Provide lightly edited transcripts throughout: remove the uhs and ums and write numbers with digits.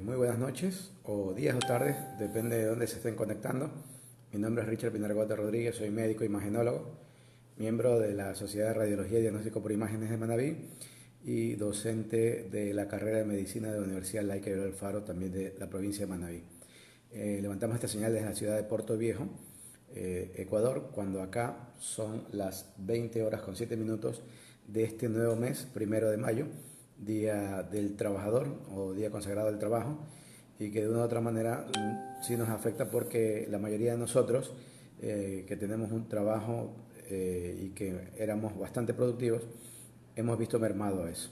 Muy buenas noches o días o tardes, depende de dónde se estén conectando. Mi nombre es Richard Pinargota Rodríguez, soy médico imagenólogo, miembro de la Sociedad de Radiología y Diagnóstico por Imágenes de Manabí y docente de la carrera de Medicina de la Universidad Laica de Alfaro, también de la provincia de Manabí. Levantamos esta señal desde la ciudad de Puerto Viejo, Ecuador, cuando acá son las 20 horas con 7 minutos de este nuevo mes, 1 de mayo, Día del Trabajador o Día Consagrado del Trabajo, y que de una u otra manera sí nos afecta porque la mayoría de nosotros que tenemos un trabajo y que éramos bastante productivos, hemos visto mermado eso.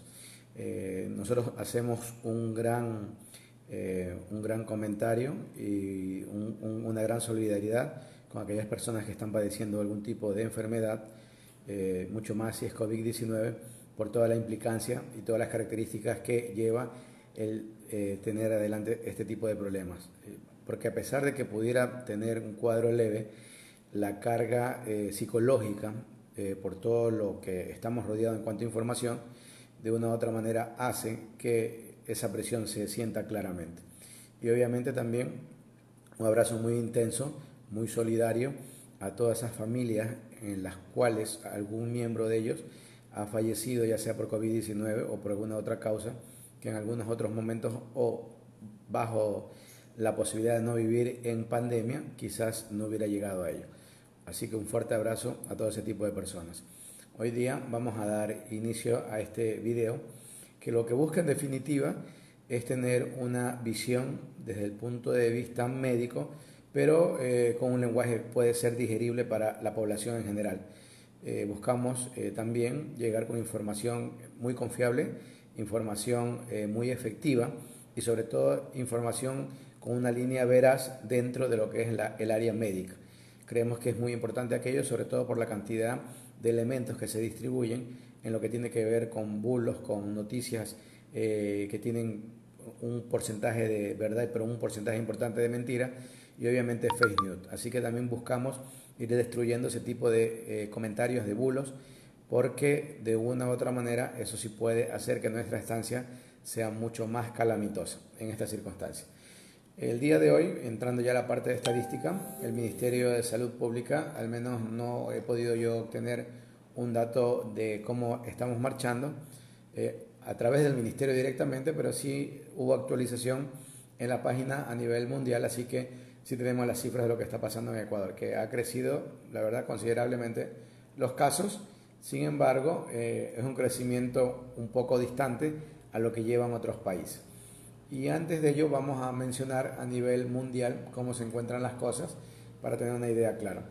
Nosotros hacemos un gran comentario y una gran solidaridad con aquellas personas que están padeciendo algún tipo de enfermedad, mucho más si es COVID-19, por toda la implicancia y todas las características que lleva el tener adelante este tipo de problemas. Porque a pesar de que pudiera tener un cuadro leve, la carga psicológica por todo lo que estamos rodeados en cuanto a información, de una u otra manera hace que esa presión se sienta claramente. Y obviamente también un abrazo muy intenso, muy solidario a todas esas familias en las cuales algún miembro de ellos ha fallecido, ya sea por COVID-19 o por alguna otra causa, que en algunos otros momentos o bajo la posibilidad de no vivir en pandemia, quizás no hubiera llegado a ello. Así que un fuerte abrazo a todo ese tipo de personas. Hoy día vamos a dar inicio a este video que lo que busca en definitiva es tener una visión desde el punto de vista médico, pero con un lenguaje que puede ser digerible para la población en general. Buscamos también llegar con información muy confiable, información muy efectiva y sobre todo información con una línea veraz dentro de lo que es el área médica. Creemos que es muy importante aquello, sobre todo por la cantidad de elementos que se distribuyen en lo que tiene que ver con bulos, con noticias que tienen un porcentaje de verdad, pero un porcentaje importante de mentira y obviamente fake news. Así que también buscamos ir destruyendo ese tipo de comentarios de bulos, porque de una u otra manera eso sí puede hacer que nuestra estancia sea mucho más calamitosa en estas circunstancias. El día de hoy, entrando ya a la parte de estadística, el Ministerio de Salud Pública, al menos no he podido yo obtener un dato de cómo estamos marchando a través del Ministerio directamente, pero sí hubo actualización en la página a nivel mundial, así que sí tenemos las cifras de lo que está pasando en Ecuador, que ha crecido, la verdad, considerablemente los casos. Sin embargo, es un crecimiento un poco distante a lo que llevan otros países. Y antes de ello vamos a mencionar a nivel mundial cómo se encuentran las cosas para tener una idea clara.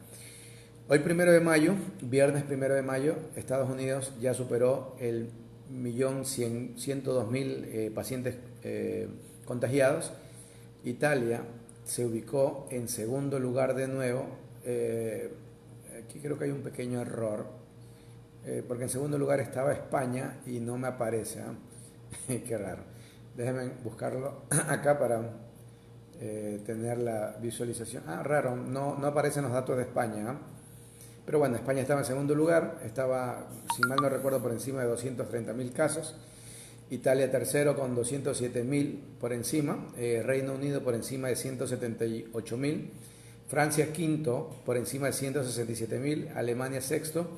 Hoy 1 de mayo, viernes 1 de mayo, Estados Unidos ya superó el 1.102.000 pacientes contagiados. Italia se ubicó en segundo lugar de nuevo. Aquí creo que hay un pequeño error, porque en segundo lugar estaba España y no me aparece. Qué raro. Déjenme buscarlo acá para tener la visualización. Raro, no aparecen los datos de España. Pero bueno, España estaba en segundo lugar, estaba, si mal no recuerdo, por encima de 230.000 casos. Italia tercero con 207.000 por encima. Reino Unido por encima de 178.000. Francia quinto por encima de 167.000. Alemania sexto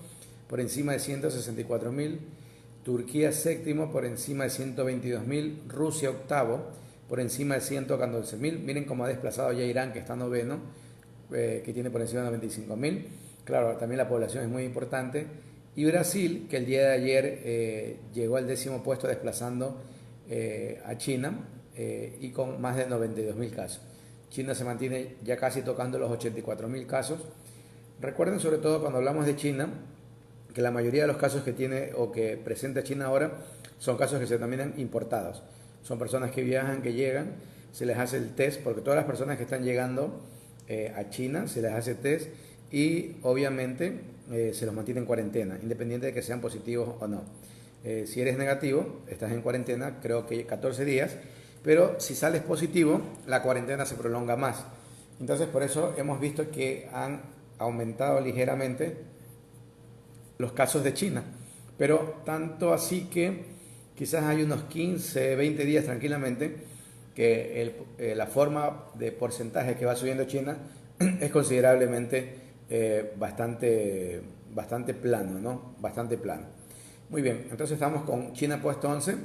por encima de 164.000. Turquía séptimo por encima de 122.000, Rusia octavo por encima de 114.000. Miren cómo ha desplazado ya Irán, que está noveno, que tiene por encima de 95.000. Claro, también la población es muy importante. Y Brasil, que el día de ayer llegó al 10.º puesto desplazando a China y con más de 92.000 casos. China se mantiene ya casi tocando los 84.000 casos. Recuerden sobre todo cuando hablamos de China, que la mayoría de los casos que tiene o que presenta China ahora son casos que se denominan importados. Son personas que viajan, que llegan, se les hace el test, porque todas las personas que están llegando a China se les hace test y obviamente se los mantiene en cuarentena, independiente de que sean positivos o no. Si eres negativo, estás en cuarentena, creo que 14 días, pero si sales positivo, la cuarentena se prolonga más. Entonces, por eso hemos visto que han aumentado ligeramente los casos de China, pero tanto así que quizás hay unos 15, 20 días tranquilamente que la forma de porcentaje que va subiendo China es considerablemente bastante plano, ¿no? Bastante plano. Muy bien, entonces estamos con China puesto 11.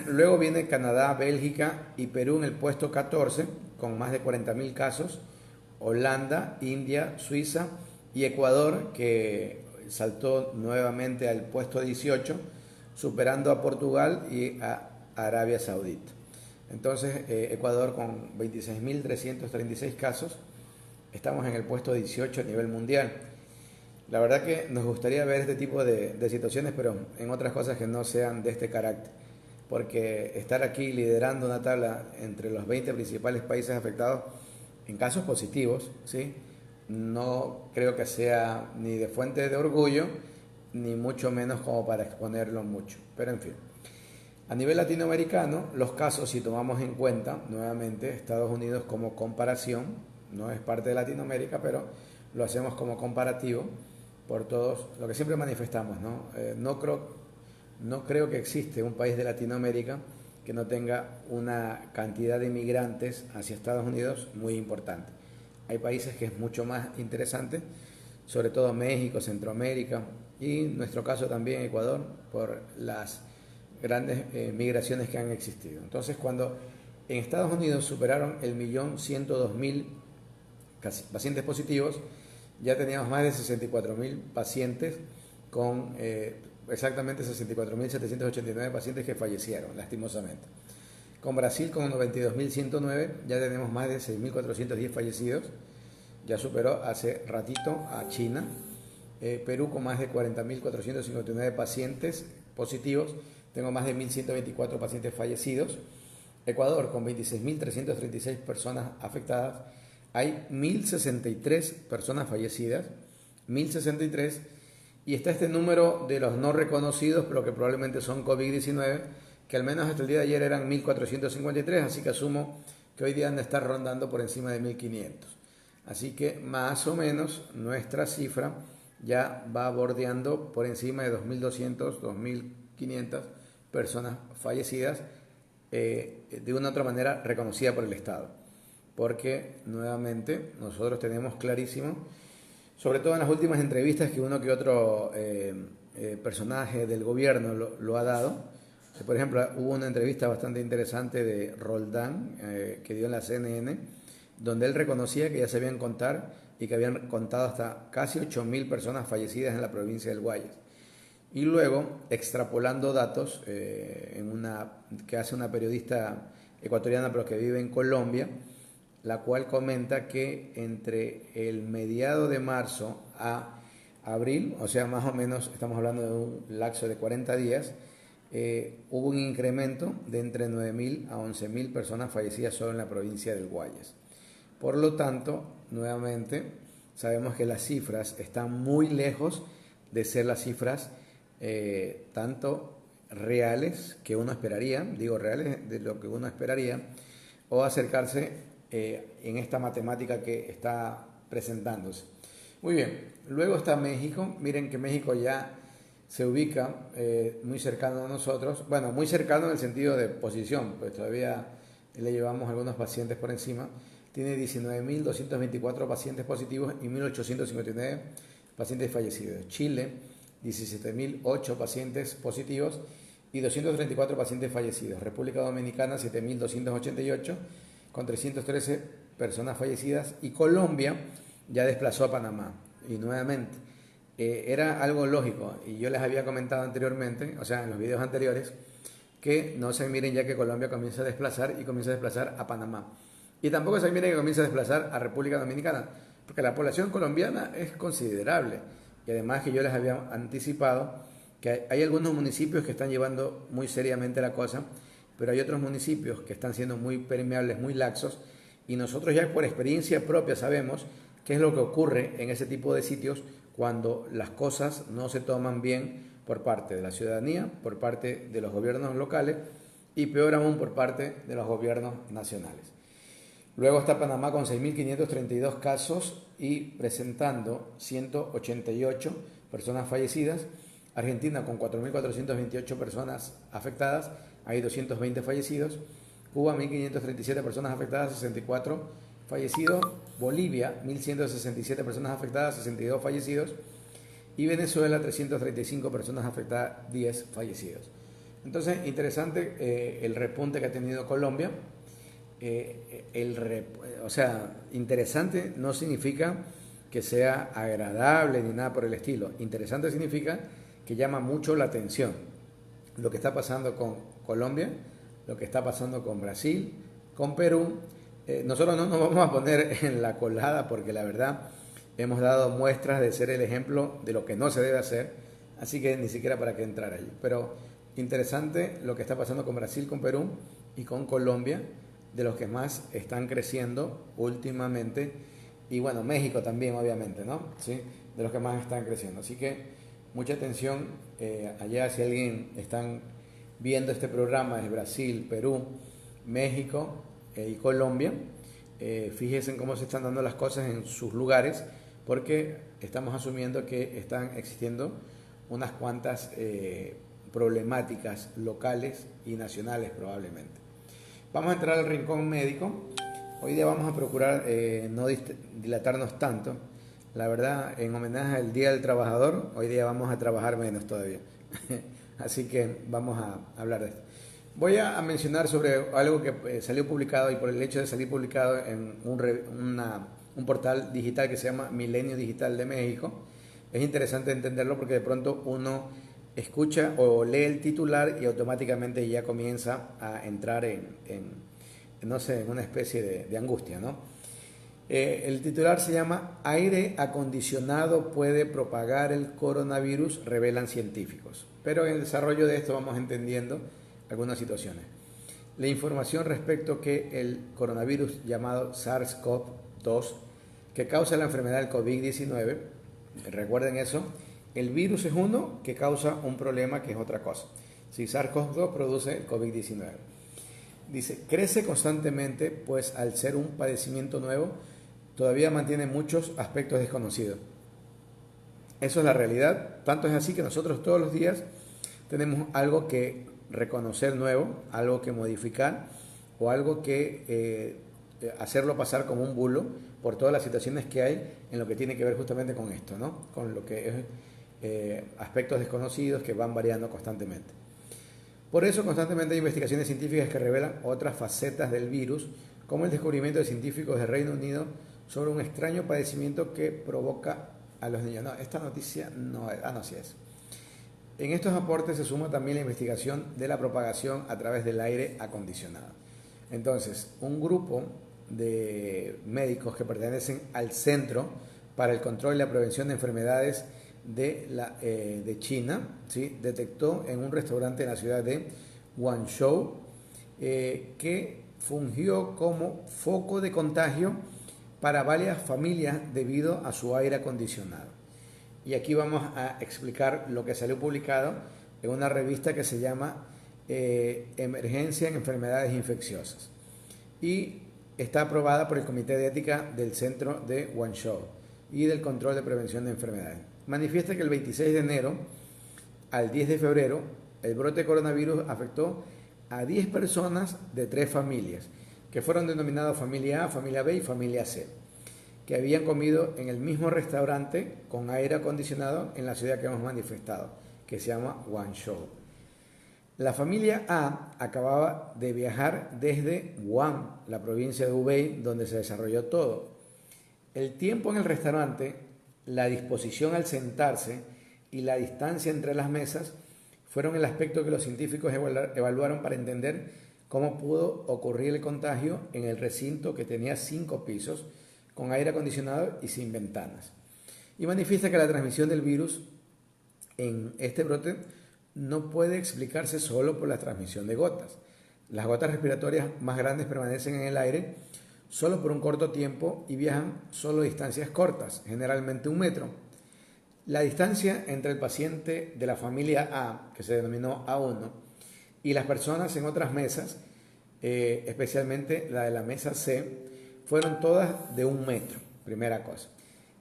Luego viene Canadá, Bélgica y Perú en el puesto 14 con más de 40.000 casos. Holanda, India, Suiza y Ecuador, que saltó nuevamente al puesto 18, superando a Portugal y a Arabia Saudita. Entonces, Ecuador con 26.336 casos, estamos en el puesto 18 a nivel mundial. La verdad que nos gustaría ver este tipo de situaciones, pero en otras cosas que no sean de este carácter, porque estar aquí liderando una tabla entre los 20 principales países afectados en casos positivos, ¿sí? No creo que sea ni de fuente de orgullo, ni mucho menos como para exponerlo mucho, pero en fin. A nivel latinoamericano, los casos, si tomamos en cuenta nuevamente Estados Unidos como comparación, no es parte de Latinoamérica, pero lo hacemos como comparativo por todos, lo que siempre manifestamos, ¿no? No creo que existe un país de Latinoamérica que no tenga una cantidad de inmigrantes hacia Estados Unidos muy importante. Hay países que es mucho más interesante, sobre todo México, Centroamérica y en nuestro caso también Ecuador, por las grandes migraciones que han existido. Entonces, cuando en Estados Unidos superaron el 1.102.000 pacientes positivos, ya teníamos más de 64.000 pacientes con exactamente 64.789 pacientes que fallecieron, lastimosamente. Con Brasil, con 92.109, ya tenemos más de 6.410 fallecidos, ya superó hace ratito a China. Perú, con más de 40.459 pacientes positivos, tengo más de 1.124 pacientes fallecidos. Ecuador, con 26.336 personas afectadas, hay 1.063 personas fallecidas, 1.063, y está este número de los no reconocidos, pero que probablemente son COVID-19, que al menos hasta el día de ayer eran 1.453, así que asumo que hoy día han de estar rondando por encima de 1.500. Así que más o menos nuestra cifra ya va bordeando por encima de 2.200, 2.500 personas fallecidas, de una u otra manera reconocida por el Estado. Porque nuevamente nosotros tenemos clarísimo, sobre todo en las últimas entrevistas que uno que otro personaje del gobierno lo ha dado. Por ejemplo, hubo una entrevista bastante interesante de Roldán que dio en la CNN, donde él reconocía que ya se habían contar y que habían contado hasta casi 8.000 personas fallecidas en la provincia del Guayas. Y luego, extrapolando datos que hace una periodista ecuatoriana pero que vive en Colombia, la cual comenta que entre el mediado de marzo a abril, o sea, más o menos estamos hablando de un lapso de 40 días, hubo un incremento de entre 9.000 a 11.000 personas fallecidas solo en la provincia del Guayas. Por lo tanto, nuevamente, sabemos que las cifras están muy lejos de ser las cifras tanto reales que uno esperaría, digo reales de lo que uno esperaría, o acercarse en esta matemática que está presentándose. Muy bien, luego está México. Miren que México ya se ubica muy cercano a nosotros, bueno, muy cercano en el sentido de posición, pues todavía le llevamos algunos pacientes por encima. Tiene 19.224 pacientes positivos y 1.859 pacientes fallecidos. Chile, 17.008 pacientes positivos y 234 pacientes fallecidos. República Dominicana, 7.288 con 313 personas fallecidas. Y Colombia ya desplazó a Panamá. Y nuevamente, era algo lógico, y yo les había comentado anteriormente, o sea, en los videos anteriores, que no se admiren ya que Colombia comienza a desplazar a Panamá. Y tampoco se admiren que comienza a desplazar a República Dominicana, porque la población colombiana es considerable. Y además que yo les había anticipado que hay algunos municipios que están llevando muy seriamente la cosa, pero hay otros municipios que están siendo muy permeables, muy laxos, y nosotros ya por experiencia propia sabemos qué es lo que ocurre en ese tipo de sitios cuando las cosas no se toman bien por parte de la ciudadanía, por parte de los gobiernos locales y peor aún por parte de los gobiernos nacionales. Luego está Panamá con 6.532 casos y presentando 188 personas fallecidas. Argentina con 4.428 personas afectadas, hay 220 fallecidos. Cuba 1.537 personas afectadas, 64 fallecidos. Bolivia 1.167 personas afectadas, 62 fallecidos. Y Venezuela 335 personas afectadas, 10 fallecidos. Entonces, interesante el repunte que ha tenido Colombia. O sea, interesante no significa que sea agradable ni nada por el estilo. Interesante significa que llama mucho la atención lo que está pasando con Colombia, lo que está pasando con Brasil, con Perú. Nosotros no nos vamos a poner en la colada porque la verdad hemos dado muestras de ser el ejemplo de lo que no se debe hacer, así que ni siquiera para qué entrar allí. Pero interesante lo que está pasando con Brasil, con Perú y con Colombia, de los que más están creciendo últimamente, y bueno, México también obviamente, ¿no? ¿Sí? De los que más están creciendo. Así que mucha atención allá si alguien están viendo este programa de Brasil, Perú, México y Colombia. Fíjense en cómo se están dando las cosas en sus lugares, porque estamos asumiendo que están existiendo unas cuantas problemáticas locales y nacionales probablemente. Vamos a entrar al rincón médico. Hoy día vamos a procurar no dilatarnos tanto. La verdad, en homenaje al Día del Trabajador, hoy día vamos a trabajar menos todavía. Así que vamos a hablar de esto. Voy a mencionar sobre algo que salió publicado, y por el hecho de salir publicado en un portal digital que se llama Milenio Digital de México, es interesante entenderlo porque de pronto uno escucha o lee el titular y automáticamente ya comienza a entrar no sé, en una especie de angustia, ¿no? El titular se llama "Aire acondicionado puede propagar el coronavirus, revelan científicos". Pero en el desarrollo de esto vamos entendiendo algunas situaciones. La información respecto que el coronavirus llamado SARS-CoV-2, que causa la enfermedad del COVID-19, recuerden eso, el virus es uno que causa un problema que es otra cosa. Si SARS-CoV-2 produce el COVID-19. Dice, crece constantemente, pues al ser un padecimiento nuevo, todavía mantiene muchos aspectos desconocidos. Eso es la realidad. Tanto es así que nosotros todos los días tenemos algo que reconocer nuevo, algo que modificar o algo que hacerlo pasar como un bulo por todas las situaciones que hay en lo que tiene que ver justamente con esto, ¿no? Con lo que es aspectos desconocidos que van variando constantemente. Por eso constantemente hay investigaciones científicas que revelan otras facetas del virus, como el descubrimiento de científicos del Reino Unido sobre un extraño padecimiento que provoca a los niños. No, esta noticia no es. Sí es. En estos aportes se suma también la investigación de la propagación a través del aire acondicionado. Entonces, un grupo de médicos que pertenecen al Centro para el Control y la Prevención de Enfermedades de China, ¿sí?, detectó en un restaurante en la ciudad de Guangzhou que fungió como foco de contagio para varias familias debido a su aire acondicionado. Y aquí vamos a explicar lo que salió publicado en una revista que se llama Emergencia en Enfermedades Infecciosas y está aprobada por el Comité de Ética del Centro de Guangzhou y del Control de Prevención de Enfermedades. Manifiesta que el 26 de enero al 10 de febrero el brote de coronavirus afectó a 10 personas de 3 familias, que fueron denominadas familia A, familia B y familia C, que habían comido en el mismo restaurante con aire acondicionado en la ciudad que hemos manifestado, que se llama Guangzhou. La familia A acababa de viajar desde Wuhan, la provincia de Hubei, donde se desarrolló todo. El tiempo en el restaurante, la disposición al sentarse y la distancia entre las mesas fueron el aspecto que los científicos evaluaron para entender cómo pudo ocurrir el contagio en el recinto que tenía 5 pisos, con aire acondicionado y sin ventanas. Y manifiesta que la transmisión del virus en este brote no puede explicarse solo por la transmisión de gotas. Las gotas respiratorias más grandes permanecen en el aire solo por un corto tiempo y viajan solo distancias cortas, generalmente 1 metro. La distancia entre el paciente de la familia A, que se denominó A1, y las personas en otras mesas, especialmente la de la mesa C, fueron todas de 1 metro, primera cosa.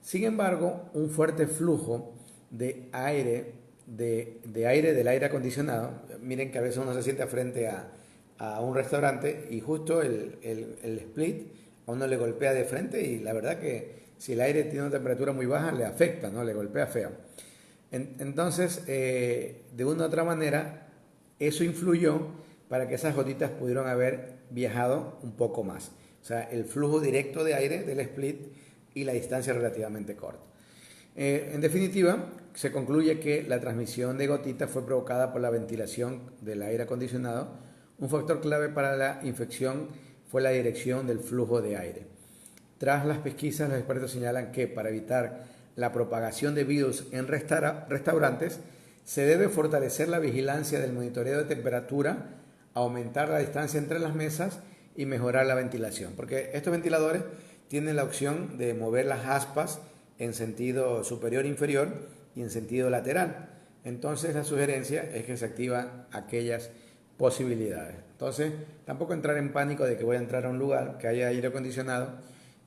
Sin embargo, un fuerte flujo de aire del aire acondicionado, miren que a veces uno se sienta frente a a un restaurante y justo el split a uno le golpea de frente y la verdad que si el aire tiene una temperatura muy baja le afecta, ¿no? Le golpea feo. Entonces, de una u otra manera, eso influyó para que esas gotitas pudieran haber viajado un poco más. O sea, el flujo directo de aire del split y la distancia relativamente corta. En definitiva, se concluye que la transmisión de gotitas fue provocada por la ventilación del aire acondicionado. Un factor clave para la infección fue la dirección del flujo de aire. Tras las pesquisas, los expertos señalan que para evitar la propagación de virus en restaurantes, se debe fortalecer la vigilancia del monitoreo de temperatura, aumentar la distancia entre las mesas y mejorar la ventilación. Porque estos ventiladores tienen la opción de mover las aspas en sentido superior e inferior y en sentido lateral. Entonces la sugerencia es que se activan aquellas posibilidades. Entonces tampoco entrar en pánico de que voy a entrar a un lugar que haya aire acondicionado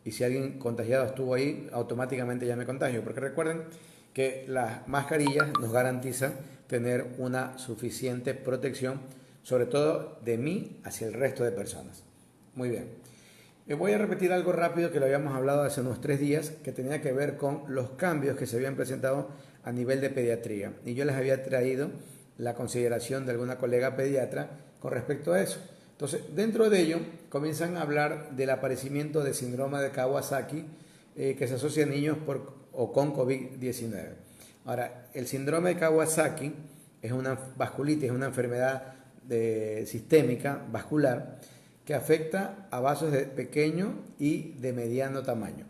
y si alguien contagiado estuvo ahí, automáticamente ya me contagio. Porque recuerden que las mascarillas nos garantizan tener una suficiente protección, sobre todo de mí hacia el resto de personas. Muy bien. Voy a repetir algo rápido que lo habíamos hablado hace unos 3 días, que tenía que ver con los cambios que se habían presentado a nivel de pediatría. Y yo les había traído la consideración de alguna colega pediatra con respecto a eso. Entonces, dentro de ello, comienzan a hablar del aparecimiento de síndrome de Kawasaki que se asocia a niños o con COVID-19. Ahora, el síndrome de Kawasaki es una vasculitis, es una enfermedad sistémica vascular que afecta a vasos de pequeño y de mediano tamaño.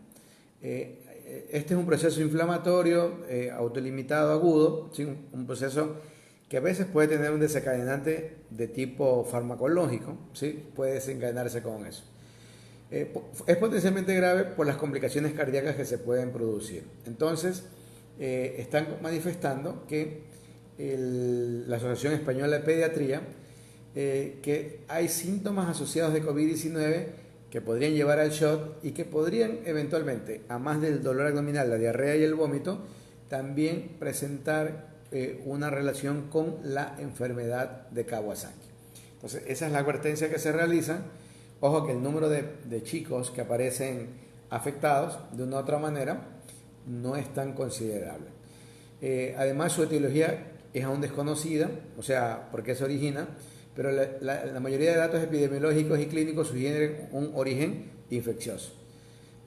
Este es un proceso inflamatorio autolimitado agudo, ¿sí? Un proceso que a veces puede tener un desencadenante de tipo farmacológico, ¿sí? Puede desencadenarse con eso. Es potencialmente grave por las complicaciones cardíacas que se pueden producir. Entonces, están manifestando que la Asociación Española de Pediatría que hay síntomas asociados de COVID-19 que podrían llevar al shock y que podrían eventualmente, a más del dolor abdominal, la diarrea y el vómito, también presentar una relación con la enfermedad de Kawasaki. Entonces, esa es la advertencia que se realiza. Ojo que el número de chicos que aparecen afectados de una u otra manera no es tan considerable. Además, su etiología es aún desconocida, o sea, por qué se origina, pero la mayoría de datos epidemiológicos y clínicos sugieren un origen infeccioso.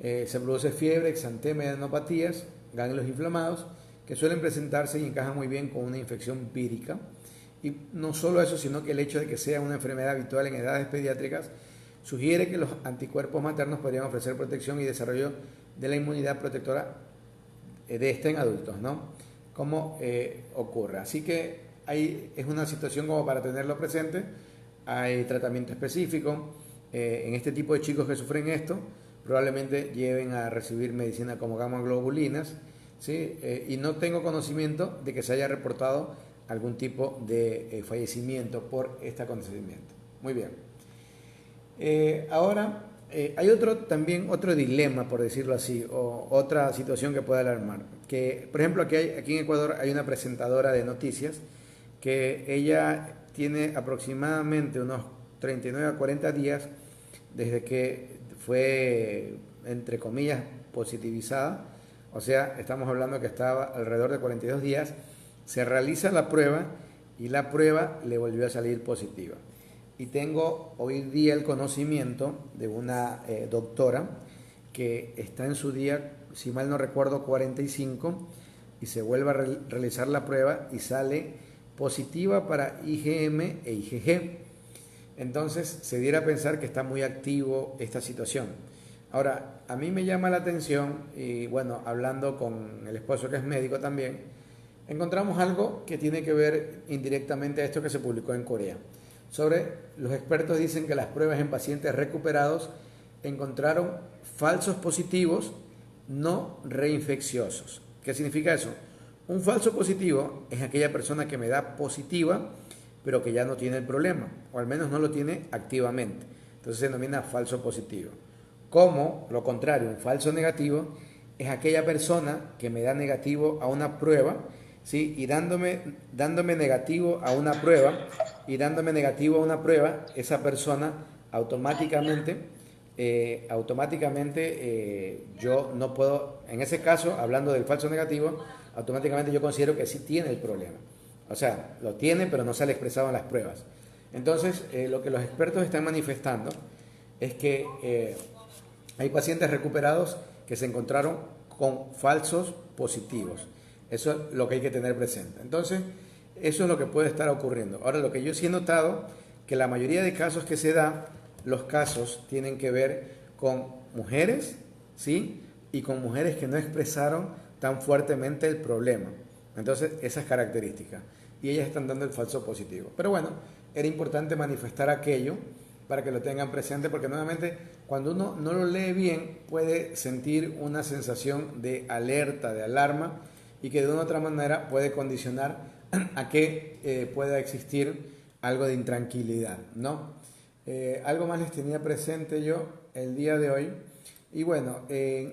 Se produce fiebre, exantema y adenopatías, ganglios inflamados, que suelen presentarse y encajan muy bien con una infección vírica. Y no solo eso, sino que el hecho de que sea una enfermedad habitual en edades pediátricas sugiere que los anticuerpos maternos podrían ofrecer protección y desarrollo de la inmunidad protectora de esta en adultos, ¿no? Como ocurre. Así que es una situación como para tenerlo presente. Hay tratamiento específico. En este tipo de chicos que sufren esto, probablemente lleven a recibir medicina como gamma-globulinas, ¿sí? Y no tengo conocimiento de que se haya reportado algún tipo de fallecimiento por este acontecimiento. Muy bien. Ahora, hay otro dilema, por decirlo así, o otra situación que puede alarmar. Que, por ejemplo, aquí en Ecuador hay una presentadora de noticias que ella tiene aproximadamente unos 39 a 40 días desde que fue, entre comillas, positivizada. O sea, estamos hablando que estaba alrededor de 42 días. Se realiza la prueba y la prueba le volvió a salir positiva. Y tengo hoy día el conocimiento de una doctora que está en su día, si mal no recuerdo, 45, y se vuelve a realizar la prueba y sale positiva para IgM e IgG. Entonces se diera a pensar que está muy activo esta situación. Ahora, a mí me llama la atención, y bueno, hablando con el esposo que es médico también, encontramos algo que tiene que ver indirectamente a esto que se publicó en Corea. Los expertos dicen que las pruebas en pacientes recuperados encontraron falsos positivos no reinfecciosos. ¿Qué significa eso? Un falso positivo es aquella persona que me da positiva, pero que ya no tiene el problema, o al menos no lo tiene activamente. Entonces se denomina falso positivo. Como lo contrario, un falso negativo es aquella persona que me da negativo a una prueba, ¿sí? Y dándome negativo a una prueba, esa persona automáticamente, yo no puedo, en ese caso, hablando del falso negativo, automáticamente yo considero que sí tiene el problema. O sea, lo tiene, pero no sale expresado en las pruebas. Entonces, lo que los expertos están manifestando es que hay pacientes recuperados que se encontraron con falsos positivos. Eso es lo que hay que tener presente. Entonces, eso es lo que puede estar ocurriendo. Ahora, lo que yo sí he notado, que la mayoría de casos que se da, los casos tienen que ver con mujeres, ¿sí? Y con mujeres que no expresaron tan fuertemente el problema. Entonces, esas características. Y ellas están dando el falso positivo. Pero bueno, era importante manifestar aquello para que lo tengan presente, porque nuevamente cuando uno no lo lee bien puede sentir una sensación de alerta, de alarma, y que de una u otra manera puede condicionar a que pueda existir algo de intranquilidad, ¿no? Algo más les tenía presente yo el día de hoy. Y bueno,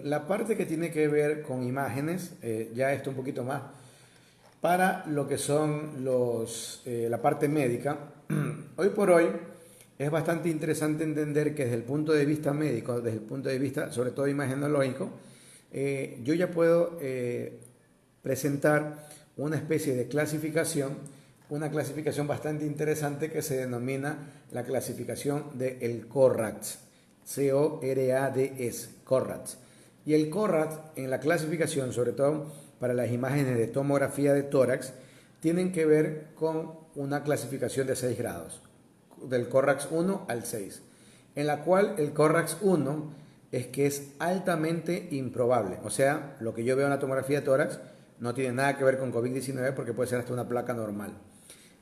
la parte que tiene que ver con imágenes, ya esto un poquito más para lo que son la parte médica. Hoy por hoy es bastante interesante entender que desde el punto de vista médico, desde el punto de vista sobre todo imagenológico, yo ya puedo presentar una especie de clasificación, una clasificación bastante interesante que se denomina la clasificación del CORADS, C-O-R-A-D-S, CORADS. Y el CORADS en la clasificación, sobre todo para las imágenes de tomografía de tórax, tienen que ver con una clasificación de 6 grados, del CORAX 1 al 6, en la cual el CORAX 1 es que es altamente improbable. O sea, lo que yo veo en la tomografía de tórax no tiene nada que ver con COVID-19 porque puede ser hasta una placa normal.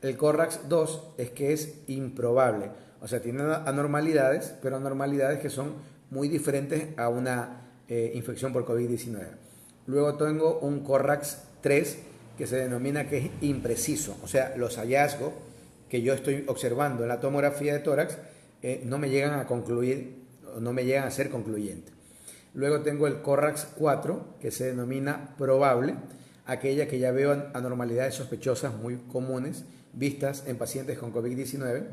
El CORAX 2 es que es improbable. O sea, tiene anormalidades, pero anormalidades que son muy diferentes a una infección por COVID-19. Luego tengo un CORAX 3 que se denomina que es impreciso. O sea, los hallazgos que yo estoy observando en la tomografía de tórax no me llegan a concluir, no me llegan a ser concluyentes. Luego tengo el CORAX 4 que se denomina probable, aquella que ya veo anormalidades sospechosas muy comunes vistas en pacientes con COVID-19.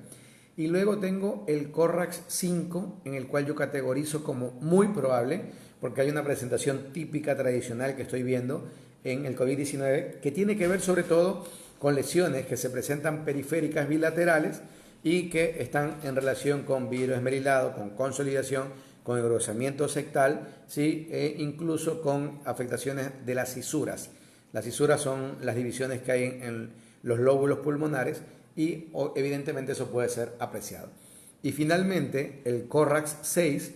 Y luego tengo el CORAX 5, en el cual yo categorizo como muy probable, porque hay una presentación típica tradicional que estoy viendo en el COVID-19, que tiene que ver sobre todo con lesiones que se presentan periféricas bilaterales y que están en relación con vidrio esmerilado, con consolidación, con engrosamiento sectal, ¿sí? E incluso con afectaciones de las cisuras. Las cisuras son las divisiones que hay en los lóbulos pulmonares y evidentemente eso puede ser apreciado. Y finalmente el CORAX 6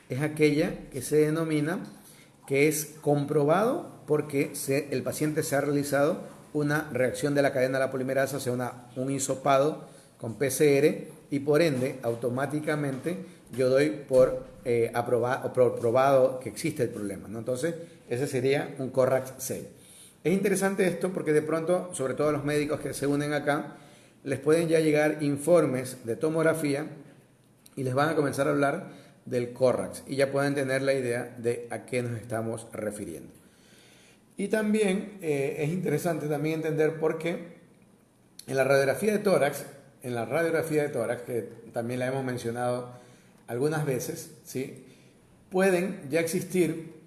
es aquella que se denomina que es comprobado porque el paciente se ha realizado una reacción de la cadena de la polimerasa, o sea, un hisopado con PCR, y por ende automáticamente yo doy por probado que existe el problema, ¿no? Entonces ese sería un CORAX 6. Es interesante esto porque de pronto, sobre todo los médicos que se unen acá, les pueden ya llegar informes de tomografía y les van a comenzar a hablar del CORAX y ya pueden tener la idea de a qué nos estamos refiriendo. Y también es interesante también entender por qué en la radiografía de tórax, que también la hemos mencionado algunas veces, ¿sí? Pueden ya existir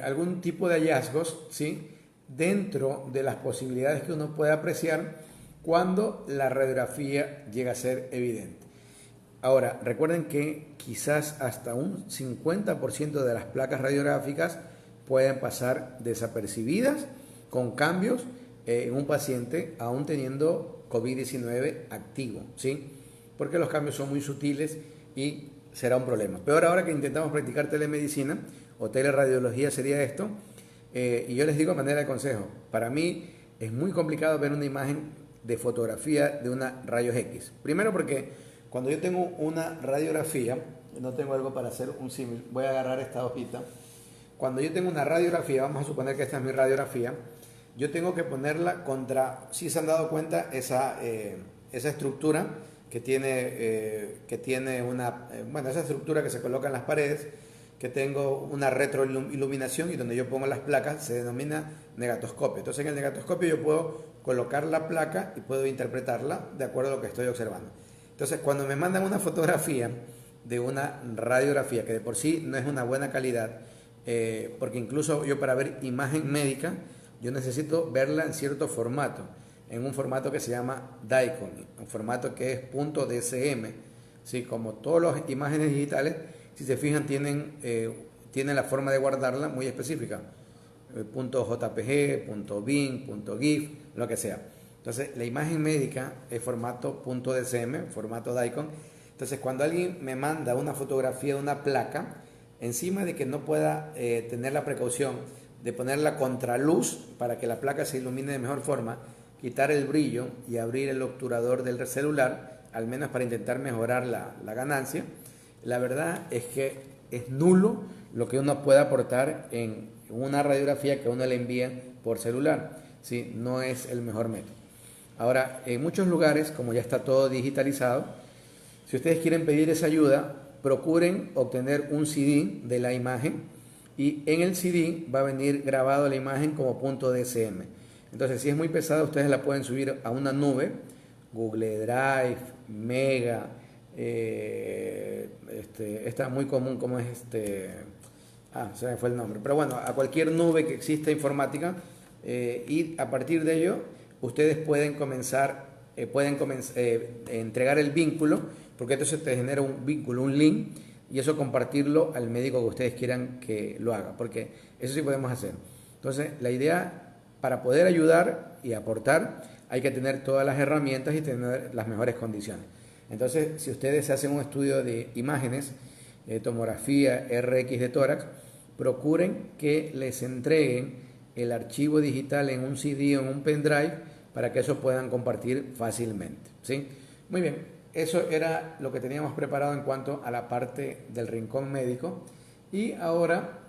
algún tipo de hallazgos, ¿sí? Dentro de las posibilidades que uno puede apreciar cuando la radiografía llega a ser evidente. Ahora, recuerden que quizás hasta un 50% de las placas radiográficas pueden pasar desapercibidas con cambios en un paciente aún teniendo COVID-19 activo, ¿sí? Porque los cambios son muy sutiles y será un problema. Peor ahora que intentamos practicar telemedicina o teleradiología sería esto, y yo les digo a manera de consejo, para mí es muy complicado ver una imagen de fotografía de una rayos X. Primero porque cuando yo tengo una radiografía, no tengo algo para hacer un símil, voy a agarrar esta hojita. Cuando yo tengo una radiografía, vamos a suponer que esta es mi radiografía, yo tengo que ponerla contra, si se han dado cuenta, esa estructura que tiene esa estructura que se coloca en las paredes, que tengo una retroiluminación y donde yo pongo las placas se denomina negatoscopio. Entonces en el negatoscopio yo puedo colocar la placa y puedo interpretarla de acuerdo a lo que estoy observando. Entonces cuando me mandan una fotografía de una radiografía que de por sí no es una buena calidad, porque incluso yo para ver imagen médica yo necesito verla en cierto formato, en un formato que se llama DICOM, un formato que es .dsm, ¿sí? Como todas las imágenes digitales, si se fijan tienen la forma de guardarla muy específica, .jpg, .bin, .gif, lo que sea. Entonces la imagen médica es formato .dsm, formato DICOM. Entonces cuando alguien me manda una fotografía de una placa, encima de que no pueda tener la precaución de poner la contraluz para que la placa se ilumine de mejor forma, quitar el brillo y abrir el obturador del celular, al menos para intentar mejorar la ganancia, la verdad es que es nulo lo que uno puede aportar en una radiografía que uno le envía por celular, ¿sí? No es el mejor método. Ahora, en muchos lugares, como ya está todo digitalizado, si ustedes quieren pedir esa ayuda, procuren obtener un CD de la imagen y en el CD va a venir grabado la imagen como .dsm. Entonces, si es muy pesada, ustedes la pueden subir a una nube, Google Drive, Mega, esta muy común como es se me fue el nombre, pero bueno, a cualquier nube que exista informática, y a partir de ello ustedes pueden comenzar, entregar el vínculo, porque entonces te genera un vínculo, un link, y eso compartirlo al médico que ustedes quieran que lo haga, porque eso sí podemos hacer. Entonces, la idea para poder ayudar y aportar, hay que tener todas las herramientas y tener las mejores condiciones. Entonces, si ustedes hacen un estudio de imágenes, tomografía, RX de tórax, procuren que les entreguen el archivo digital en un CD o en un pendrive para que eso puedan compartir fácilmente, ¿sí? Muy bien, eso era lo que teníamos preparado en cuanto a la parte del rincón médico. Y ahora,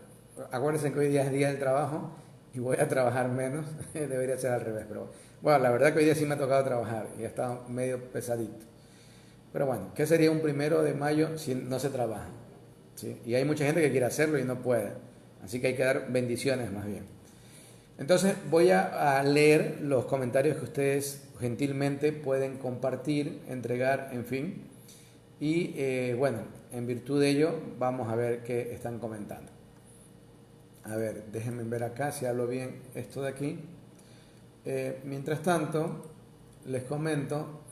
acuérdense que hoy día es día del trabajo y voy a trabajar menos, debería ser al revés, pero bueno, la verdad que hoy día sí me ha tocado trabajar y ha estado medio pesadito. Pero bueno, ¿qué sería un 1 de mayo si no se trabaja? ¿Sí? Y hay mucha gente que quiere hacerlo y no puede. Así que hay que dar bendiciones más bien. Entonces voy a leer los comentarios que ustedes gentilmente pueden compartir, entregar, en fin. Y bueno, en virtud de ello vamos a ver qué están comentando. A ver, déjenme ver acá si hablo bien esto de aquí. Mientras tanto, les comento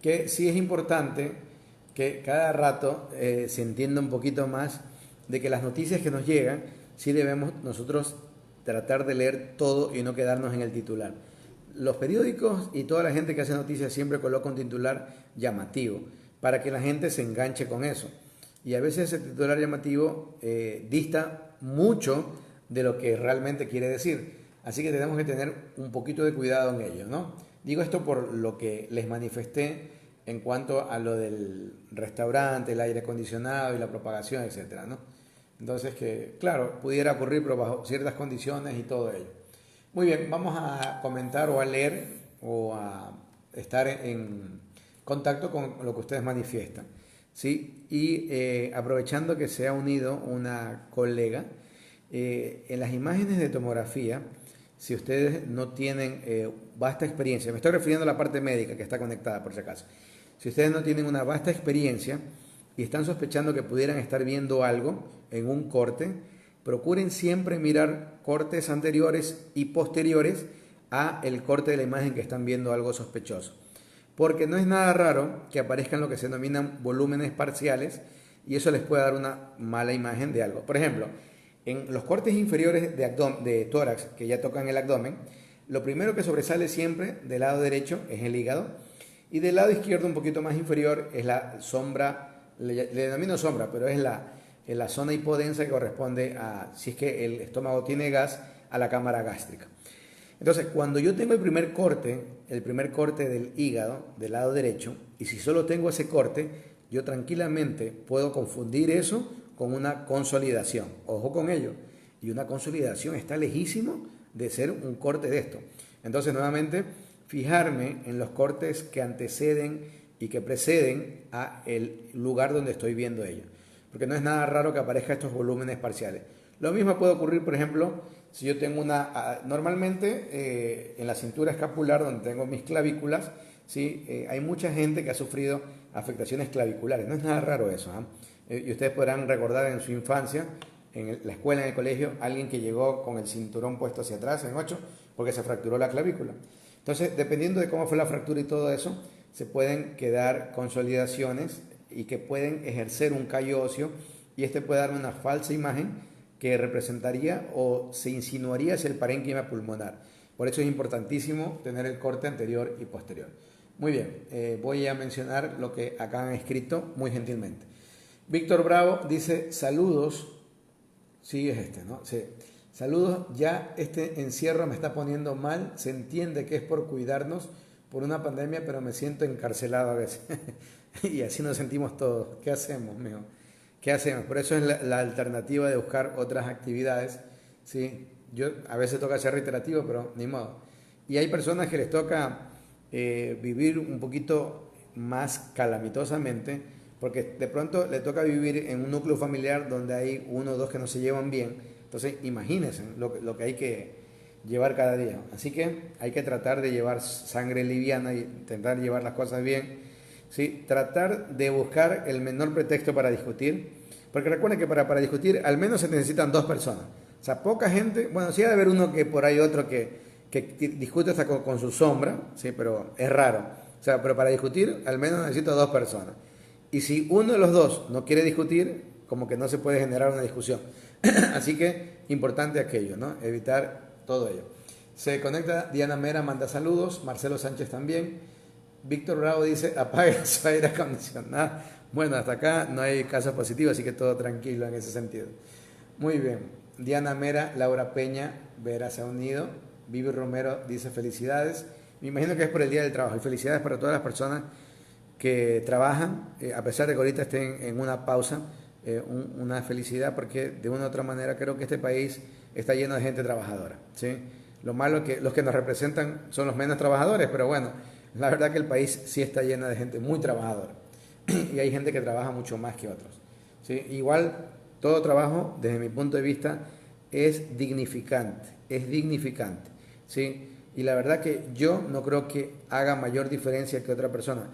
que sí es importante que cada rato se entienda un poquito más de que las noticias que nos llegan, sí debemos nosotros tratar de leer todo y no quedarnos en el titular. Los periódicos y toda la gente que hace noticias siempre coloca un titular llamativo para que la gente se enganche con eso. Y a veces ese titular llamativo dista mucho de lo que realmente quiere decir. Así que tenemos que tener un poquito de cuidado en ello, ¿no? Digo esto por lo que les manifesté en cuanto a lo del restaurante, el aire acondicionado y la propagación, etcétera, ¿no? Entonces que, claro, pudiera ocurrir, pero bajo ciertas condiciones y todo ello. Muy bien, vamos a comentar o a leer o a estar en contacto con lo que ustedes manifiestan, ¿sí? Y aprovechando que se ha unido una colega, en las imágenes de tomografía, si ustedes no tienen vasta experiencia, me estoy refiriendo a la parte médica que está conectada por si acaso, si ustedes no tienen una vasta experiencia y están sospechando que pudieran estar viendo algo en un corte, procuren siempre mirar cortes anteriores y posteriores a el corte de la imagen que están viendo algo sospechoso. Porque no es nada raro que aparezcan lo que se denominan volúmenes parciales y eso les puede dar una mala imagen de algo. Por ejemplo, en los cortes inferiores de tórax que ya tocan el abdomen, lo primero que sobresale siempre del lado derecho es el hígado y del lado izquierdo un poquito más inferior es la sombra, le denomino sombra, pero es la zona hipodensa que corresponde a, si es que el estómago tiene gas, a la cámara gástrica. Entonces, cuando yo tengo el primer corte del hígado del lado derecho, y si solo tengo ese corte, yo tranquilamente puedo confundir eso con una consolidación. Ojo con ello. Y una consolidación está lejísimo de ser un corte de esto. Entonces, nuevamente, fijarme en los cortes que anteceden y que preceden a el lugar donde estoy viendo ello. porque no es nada raro que aparezcan estos volúmenes parciales. Lo mismo puede ocurrir, por ejemplo, si yo tengo normalmente en la cintura escapular, donde tengo mis clavículas, ¿sí? Hay mucha gente que ha sufrido afectaciones claviculares. No es nada raro eso, y ustedes podrán recordar en su infancia, en la escuela, en el colegio, alguien que llegó con el cinturón puesto hacia atrás en 8 porque se fracturó la clavícula. Entonces, dependiendo de cómo fue la fractura y todo eso, se pueden quedar consolidaciones y que pueden ejercer un callo óseo, y este puede darme una falsa imagen que representaría o se insinuaría hacia el parénquima pulmonar. Por eso es importantísimo tener el corte anterior y posterior. Muy bien, voy a mencionar lo que acá han escrito muy gentilmente. Víctor Bravo dice, saludos. Sí, es este, ¿no? Sí. Saludos, ya este encierro me está poniendo mal, se entiende que es por cuidarnos por una pandemia, pero me siento encarcelado a veces. Y así nos sentimos todos. ¿Qué hacemos, mijo? ¿Qué hacemos? Por eso es la alternativa de buscar otras actividades, ¿sí? Yo a veces toca ser reiterativo, pero ni modo. Y hay personas que les toca vivir un poquito más calamitosamente, porque de pronto le toca vivir en un núcleo familiar donde hay uno o dos que no se llevan bien. Entonces, imagínense lo que hay que llevar cada día. Así que hay que tratar de llevar sangre liviana y intentar llevar las cosas bien. ¿Sí? Tratar de buscar el menor pretexto para discutir, porque recuerden que para discutir al menos se necesitan 2 personas. O sea, poca gente, bueno, sí ha de haber uno que por ahí otro que discute hasta con su sombra, ¿sí? Pero es raro. O sea, pero para discutir al menos necesito 2 personas. Y si uno de los 2 no quiere discutir, como que no se puede generar una discusión. Así que importante aquello, ¿no? Evitar todo ello. Se conecta Diana Mera, manda saludos, Marcelo Sánchez también. Víctor Bravo dice, apague su aire acondicionado. Bueno, hasta acá no hay casos positivos, así que todo tranquilo en ese sentido. Muy bien. Diana Mera, Laura Peña, Vera se ha unido. Vivi Romero dice felicidades. Me imagino que es por el Día del Trabajo. Y felicidades para todas las personas que trabajan, a pesar de que ahorita estén en una pausa, una felicidad, porque de una u otra manera creo que este país está lleno de gente trabajadora, ¿sí? Lo malo es que los que nos representan son los menos trabajadores, pero bueno, la verdad que el país sí está lleno de gente muy trabajadora y hay gente que trabaja mucho más que otros, ¿sí? Igual, todo trabajo, desde mi punto de vista, es dignificante, ¿sí? Y la verdad que yo no creo que haga mayor diferencia que otra persona,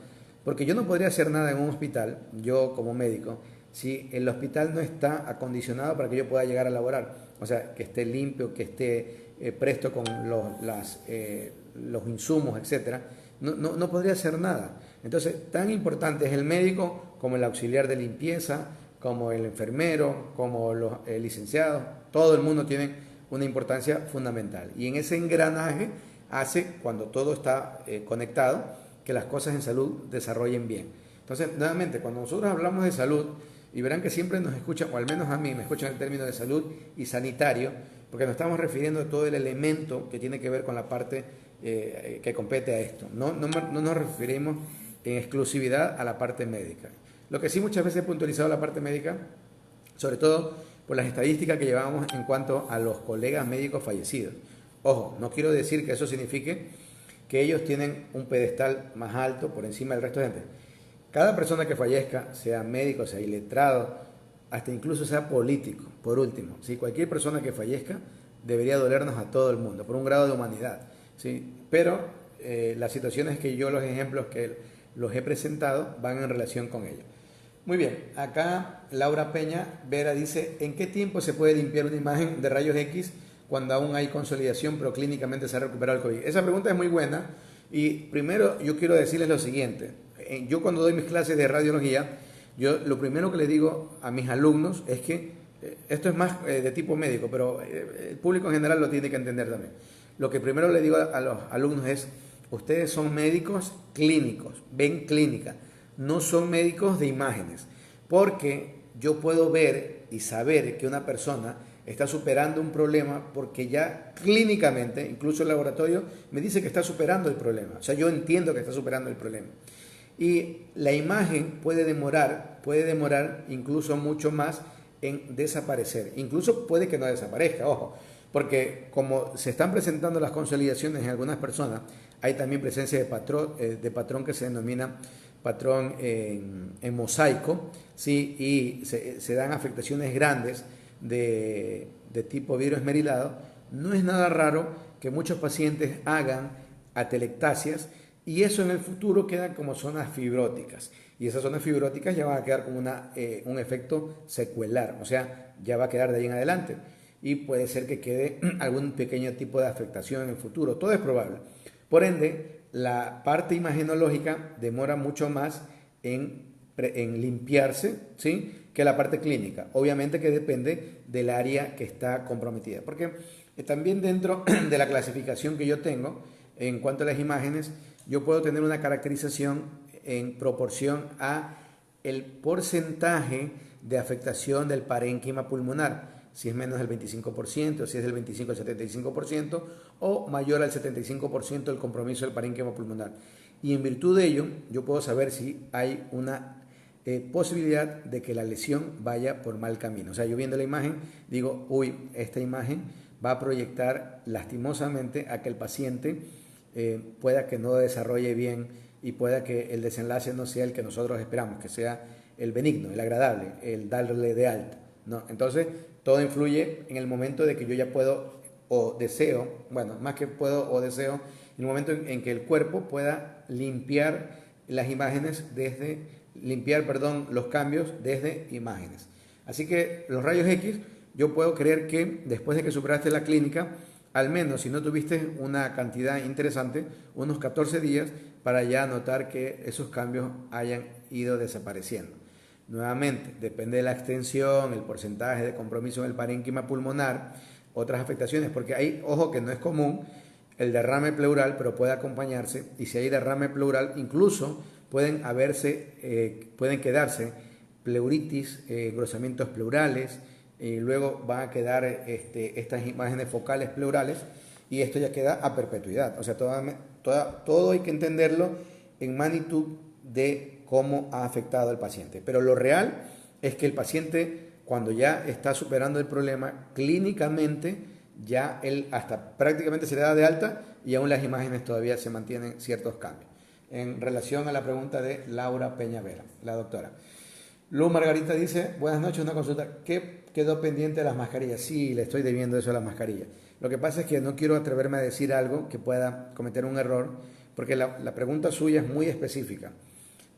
porque yo no podría hacer nada en un hospital, yo como médico, si el hospital no está acondicionado para que yo pueda llegar a laborar, o sea, que esté limpio, que esté presto con los insumos, etcétera, no podría hacer nada. Entonces, tan importante es el médico como el auxiliar de limpieza, como el enfermero, como los licenciados, todo el mundo tiene una importancia fundamental. Y en ese engranaje hace, cuando todo está conectado, que las cosas en salud desarrollen bien. Entonces, nuevamente, cuando nosotros hablamos de salud, y verán que siempre nos escuchan, o al menos a mí me escuchan el término de salud y sanitario, porque nos estamos refiriendo a todo el elemento que tiene que ver con la parte que compete a esto. No nos referimos en exclusividad a la parte médica. Lo que sí muchas veces he puntualizado la parte médica, sobre todo por las estadísticas que llevamos en cuanto a los colegas médicos fallecidos. Ojo, no quiero decir que eso signifique que ellos tienen un pedestal más alto por encima del resto de gente. Cada persona que fallezca, sea médico, sea iletrado, hasta incluso sea político, por último, ¿sí? Cualquier persona que fallezca debería dolernos a todo el mundo, por un grado de humanidad, ¿sí? Pero las situaciones que yo, los ejemplos que los he presentado, van en relación con ello. Muy bien, acá Laura Peña Vera dice, ¿en qué tiempo se puede limpiar una imagen de rayos X cuando aún hay consolidación, pero clínicamente se ha recuperado el COVID? Esa pregunta es muy buena y primero yo quiero decirles lo siguiente. Yo cuando doy mis clases de radiología, yo lo primero que le digo a mis alumnos es que esto es más de tipo médico, pero el público en general lo tiene que entender también. Lo que primero le digo a los alumnos es, ustedes son médicos clínicos, ven clínica, no son médicos de imágenes, porque yo puedo ver y saber que una persona está superando un problema porque ya clínicamente, incluso el laboratorio, me dice que está superando el problema. O sea, yo entiendo que está superando el problema. Y la imagen puede demorar incluso mucho más en desaparecer. Incluso puede que no desaparezca, ojo, porque como se están presentando las consolidaciones en algunas personas, hay también presencia de patrón que se denomina patrón en mosaico, ¿sí? Y se dan afectaciones grandes de tipo vidrio esmerilado, no es nada raro que muchos pacientes hagan atelectasias y eso en el futuro queda como zonas fibróticas. Y esas zonas fibróticas ya van a quedar como un efecto secuelar, o sea, ya va a quedar de ahí en adelante. Y puede ser que quede algún pequeño tipo de afectación en el futuro. Todo es probable. Por ende, la parte imagenológica demora mucho más en limpiarse, ¿sí?, que la parte clínica. Obviamente que depende del área que está comprometida. Porque también dentro de la clasificación que yo tengo, en cuanto a las imágenes, yo puedo tener una caracterización en proporción a el porcentaje de afectación del parénquima pulmonar, si es menos del 25%, si es del 25 al 75% o mayor al 75% del compromiso del parénquima pulmonar. Y en virtud de ello, yo puedo saber si hay una posibilidad de que la lesión vaya por mal camino. O sea, yo viendo la imagen digo, uy, esta imagen va a proyectar lastimosamente a que el paciente pueda que no desarrolle bien y pueda que el desenlace no sea el que nosotros esperamos, que sea el benigno, el agradable, el darle de alta, ¿no? Entonces, todo influye en el momento de que yo ya puedo o deseo, bueno, más que puedo o deseo, en el momento en que el cuerpo pueda limpiar las imágenes los cambios desde imágenes. Así que los rayos X, yo puedo creer que después de que superaste la clínica, al menos si no tuviste una cantidad interesante, unos 14 días para ya notar que esos cambios hayan ido desapareciendo. Nuevamente, depende de la extensión, el porcentaje de compromiso en el parénquima pulmonar, otras afectaciones, porque hay, ojo que no es común el derrame pleural, pero puede acompañarse, y si hay derrame pleural, incluso pueden quedarse pleuritis, engrosamientos pleurales, y luego van a quedar estas imágenes focales pleurales y esto ya queda a perpetuidad. O sea, todo hay que entenderlo en magnitud de cómo ha afectado al paciente. Pero lo real es que el paciente, cuando ya está superando el problema, clínicamente ya él hasta prácticamente se le da de alta y aún las imágenes todavía se mantienen ciertos cambios. En relación a la pregunta de Laura Peñavera, la doctora. Lu Margarita dice, buenas noches, una consulta. ¿Qué quedó pendiente de las mascarillas? Sí, le estoy debiendo eso a las mascarillas. Lo que pasa es que no quiero atreverme a decir algo que pueda cometer un error, porque la pregunta suya es muy específica.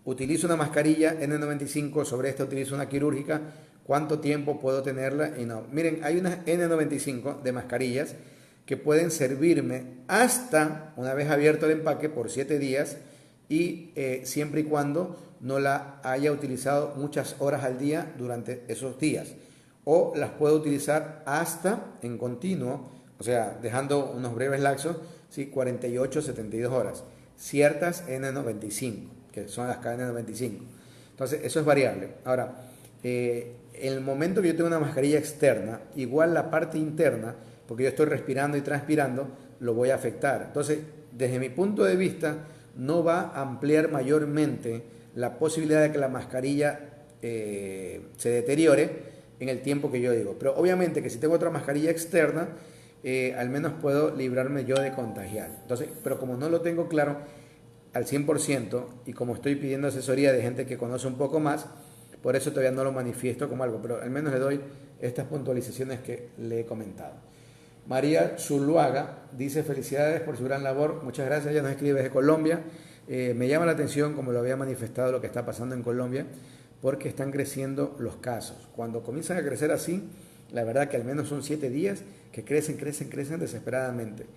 Utilizo una mascarilla N95, sobre esta utilizo una quirúrgica, ¿cuánto tiempo puedo tenerla? Y no. Miren, hay unas N95 de mascarillas que pueden servirme hasta, una vez abierto el empaque, por 7 días, y siempre y cuando no la haya utilizado muchas horas al día durante esos días. O las puedo utilizar hasta en continuo, o sea, dejando unos breves lapsos, ¿sí? 48, 72 horas. Ciertas N95, que son las KN95. Entonces, eso es variable. Ahora, en el momento que yo tengo una mascarilla externa, igual la parte interna, porque yo estoy respirando y transpirando, lo voy a afectar. Entonces, desde mi punto de vista, no va a ampliar mayormente la posibilidad de que la mascarilla se deteriore en el tiempo que yo digo. Pero obviamente que si tengo otra mascarilla externa, al menos puedo librarme yo de contagiar. Entonces, pero como no lo tengo claro al 100% y como estoy pidiendo asesoría de gente que conoce un poco más, por eso todavía no lo manifiesto como algo, pero al menos le doy estas puntualizaciones que le he comentado. María Zuluaga dice, felicidades por su gran labor, muchas gracias, ella nos escribe desde Colombia. Me llama la atención, como lo había manifestado, lo que está pasando en Colombia, porque están creciendo los casos. Cuando comienzan a crecer así, la verdad que al menos son 7 días que crecen desesperadamente.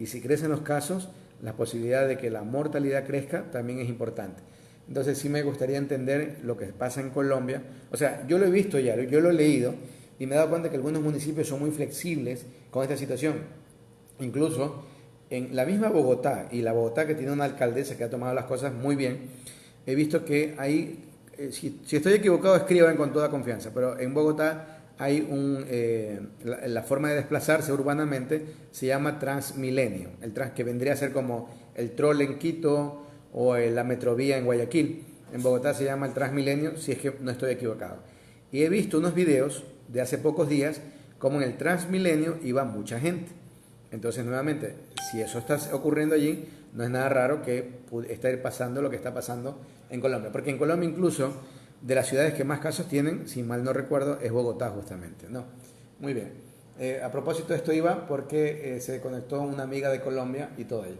Y si crecen los casos, la posibilidad de que la mortalidad crezca también es importante. Entonces sí me gustaría entender lo que pasa en Colombia. O sea, yo lo he visto ya, yo lo he leído y me he dado cuenta que algunos municipios son muy flexibles con esta situación. Incluso en la misma Bogotá, y la Bogotá que tiene una alcaldesa que ha tomado las cosas muy bien, he visto que hay, si estoy equivocado escriban con toda confianza, pero en Bogotá hay la forma de desplazarse urbanamente se llama Transmilenio, que vendría a ser como el Troll en Quito o la Metrovía en Guayaquil. En Bogotá se llama el Transmilenio, si es que no estoy equivocado. Y he visto unos videos de hace pocos días como en el Transmilenio iba mucha gente. Entonces, nuevamente, si eso está ocurriendo allí, no es nada raro que esté pasando lo que está pasando en Colombia, porque en Colombia incluso de las ciudades que más casos tienen, si mal no recuerdo, es Bogotá justamente, ¿no? Muy bien. A propósito de esto iba porque se conectó una amiga de Colombia y todo ello.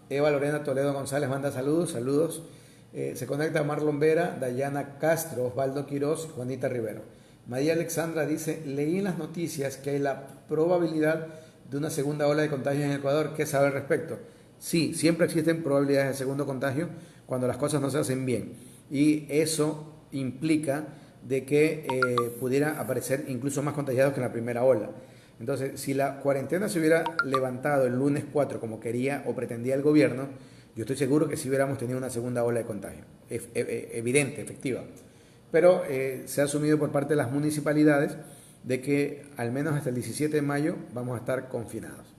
Eva Lorena Toledo González manda saludos, saludos. Se conecta Marlon Vera, Dayana Castro, Osvaldo Quiroz, Juanita Rivero. María Alexandra dice, leí en las noticias que hay la probabilidad de una segunda ola de contagios en Ecuador. ¿Qué sabe al respecto? Sí, siempre existen probabilidades de segundo contagio cuando las cosas no se hacen bien. Y eso implica de que pudiera aparecer incluso más contagiados que en la primera ola. Entonces, si la cuarentena se hubiera levantado el lunes 4 como quería o pretendía el gobierno, yo estoy seguro que sí hubiéramos tenido una segunda ola de contagio. Evidente, efectiva. Pero se ha asumido por parte de las municipalidades de que al menos hasta el 17 de mayo vamos a estar confinados.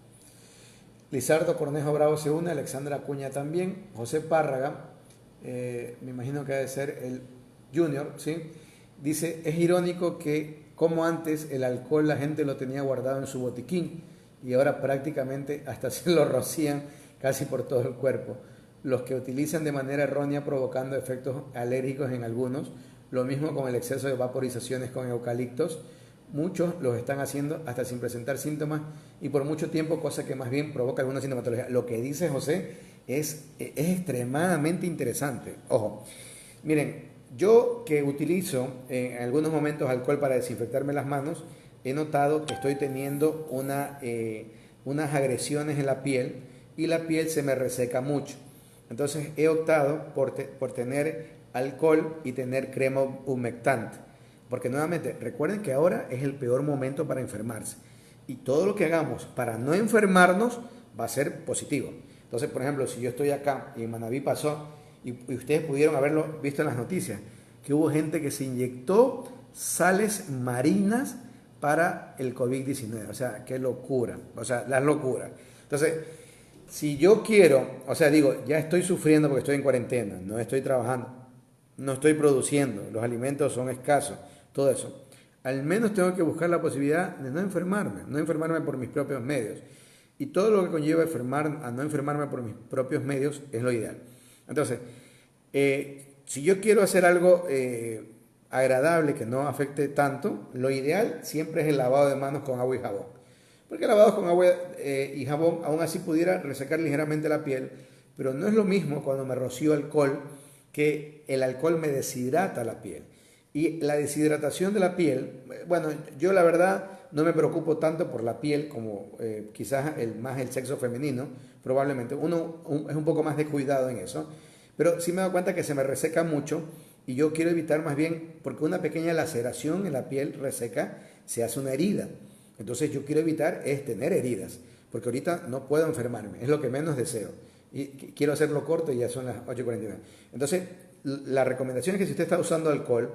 Lizardo Cornejo Bravo se une, Alexandra Acuña también, José Párraga, me imagino que debe ser el Junior, ¿sí? Dice, es irónico que como antes el alcohol la gente lo tenía guardado en su botiquín y ahora prácticamente hasta se lo rocían casi por todo el cuerpo. Los que utilizan de manera errónea provocando efectos alérgicos en algunos, lo mismo con el exceso de vaporizaciones con eucaliptos, muchos los están haciendo hasta sin presentar síntomas y por mucho tiempo, cosa que más bien provoca alguna sintomatología. Lo que dice José es extremadamente interesante. Ojo, miren, yo que utilizo en algunos momentos alcohol para desinfectarme las manos, he notado que estoy teniendo unas agresiones en la piel y la piel se me reseca mucho. Entonces he optado por tener alcohol y tener crema humectante. Porque nuevamente, recuerden que ahora es el peor momento para enfermarse. Y todo lo que hagamos para no enfermarnos va a ser positivo. Entonces, por ejemplo, si yo estoy acá y en Manabí pasó, y ustedes pudieron haberlo visto en las noticias, que hubo gente que se inyectó sales marinas para el COVID-19. O sea, qué locura. O sea, las locuras. Entonces, si yo quiero, o sea, digo, ya estoy sufriendo porque estoy en cuarentena, no estoy trabajando, no estoy produciendo, los alimentos son escasos, todo eso. Al menos tengo que buscar la posibilidad de no enfermarme por mis propios medios. Y todo lo que conlleva a no enfermarme por mis propios medios es lo ideal. Entonces, si yo quiero hacer algo agradable que no afecte tanto, lo ideal siempre es el lavado de manos con agua y jabón. Porque el lavado con agua y jabón aún así pudiera resecar ligeramente la piel, pero no es lo mismo cuando me rocío alcohol, que el alcohol me deshidrata la piel. Y la deshidratación de la piel, bueno, yo la verdad no me preocupo tanto por la piel como quizás más el sexo femenino, probablemente. Uno es un poco más de cuidado en eso, pero sí me doy cuenta que se me reseca mucho y yo quiero evitar más bien, porque una pequeña laceración en la piel reseca se hace una herida. Entonces yo quiero evitar es tener heridas, porque ahorita no puedo enfermarme, es lo que menos deseo. Y quiero hacerlo corto y ya son las 8:49. Entonces, la recomendación es que si usted está usando alcohol,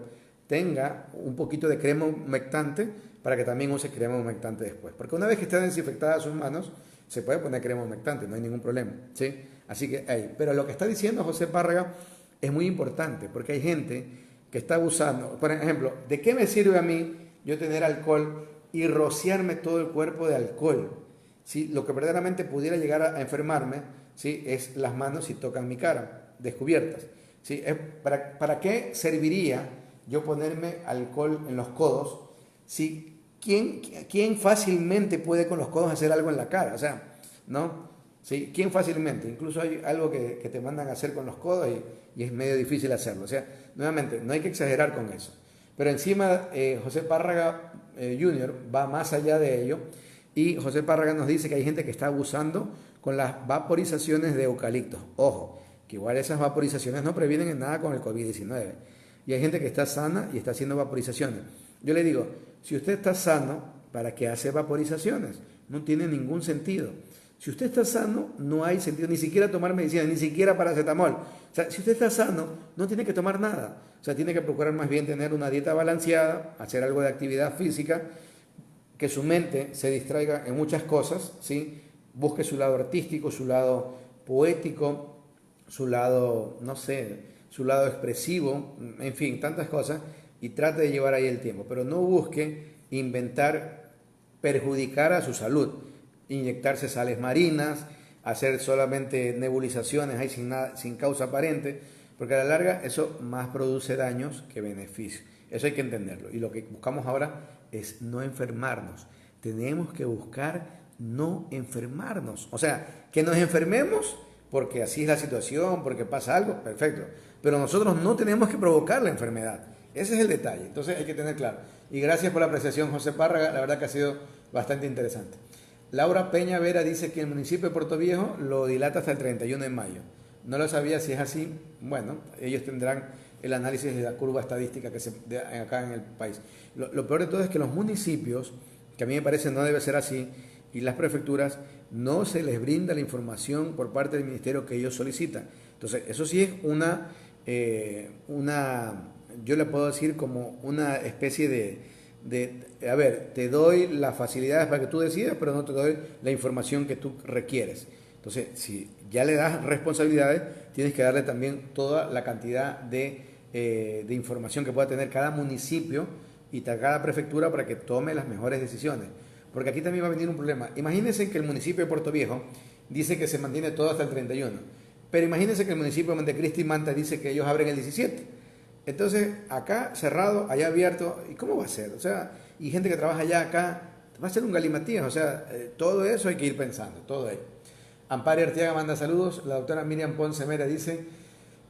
tenga un poquito de crema humectante para que también use crema humectante después. Porque una vez que estén desinfectadas sus manos, se puede poner crema humectante, no hay ningún problema, ¿sí? Así que ahí. Pero lo que está diciendo José Párraga es muy importante, porque hay gente que está abusando. Por ejemplo, ¿de qué me sirve a mí yo tener alcohol y rociarme todo el cuerpo de alcohol? ¿Sí? Lo que verdaderamente pudiera llegar a enfermarme, ¿sí?, es las manos si tocan mi cara, descubiertas. ¿Sí? ¿Para qué serviría yo ponerme alcohol en los codos? ¿Sí? ¿Quién fácilmente puede con los codos hacer algo en la cara? O sea, ¿no? ¿Sí? ¿Quién fácilmente? Incluso hay algo que te mandan a hacer con los codos y es medio difícil hacerlo. O sea, nuevamente, no hay que exagerar con eso. Pero encima, José Párraga Jr. va más allá de ello y José Párraga nos dice que hay gente que está abusando con las vaporizaciones de eucaliptos. Ojo, que igual esas vaporizaciones no previenen en nada con el COVID-19. Y hay gente que está sana y está haciendo vaporizaciones. Yo le digo, si usted está sano, ¿para qué hace vaporizaciones? No tiene ningún sentido. Si usted está sano, no hay sentido ni siquiera tomar medicina, ni siquiera paracetamol. O sea, si usted está sano, no tiene que tomar nada. O sea, tiene que procurar más bien tener una dieta balanceada, hacer algo de actividad física, que su mente se distraiga en muchas cosas, ¿sí? Busque su lado artístico, su lado poético, su lado, no sé, su lado expresivo, en fin, tantas cosas, y trate de llevar ahí el tiempo. Pero no busque inventar, perjudicar a su salud, inyectarse sales marinas, hacer solamente nebulizaciones ahí sin causa aparente, porque a la larga eso más produce daños que beneficios. Eso hay que entenderlo. Y lo que buscamos ahora es no enfermarnos. Tenemos que buscar no enfermarnos. O sea, que nos enfermemos porque así es la situación, porque pasa algo, perfecto. Pero nosotros no tenemos que provocar la enfermedad. Ese es el detalle. Entonces hay que tener claro. Y gracias por la apreciación, José Párraga. La verdad que ha sido bastante interesante. Laura Peña Vera dice que el municipio de Puerto Viejo lo dilata hasta el 31 de mayo. No lo sabía si es así. Bueno, ellos tendrán el análisis de la curva estadística que se de acá en el país. Lo peor de todo es que los municipios, que a mí me parece no debe ser así, y las prefecturas, no se les brinda la información por parte del ministerio que ellos solicitan. Entonces, eso sí es yo le puedo decir como una especie a ver, te doy las facilidades para que tú decidas, pero no te doy la información que tú requieres. Entonces, si ya le das responsabilidades, tienes que darle también toda la cantidad de información que pueda tener cada municipio y cada prefectura para que tome las mejores decisiones. Porque aquí también va a venir un problema. Imagínense que el municipio de Puerto Viejo dice que se mantiene todo hasta el 31. Pero imagínense que el municipio de Montecristi y Manta dice que ellos abren el 17. Entonces, acá cerrado, allá abierto, ¿y cómo va a ser? O sea, y gente que trabaja allá, acá, va a ser un galimatías. O sea, todo eso hay que ir pensando, todo ello. Amparo Arteaga manda saludos. La doctora Miriam Ponce Mera dice,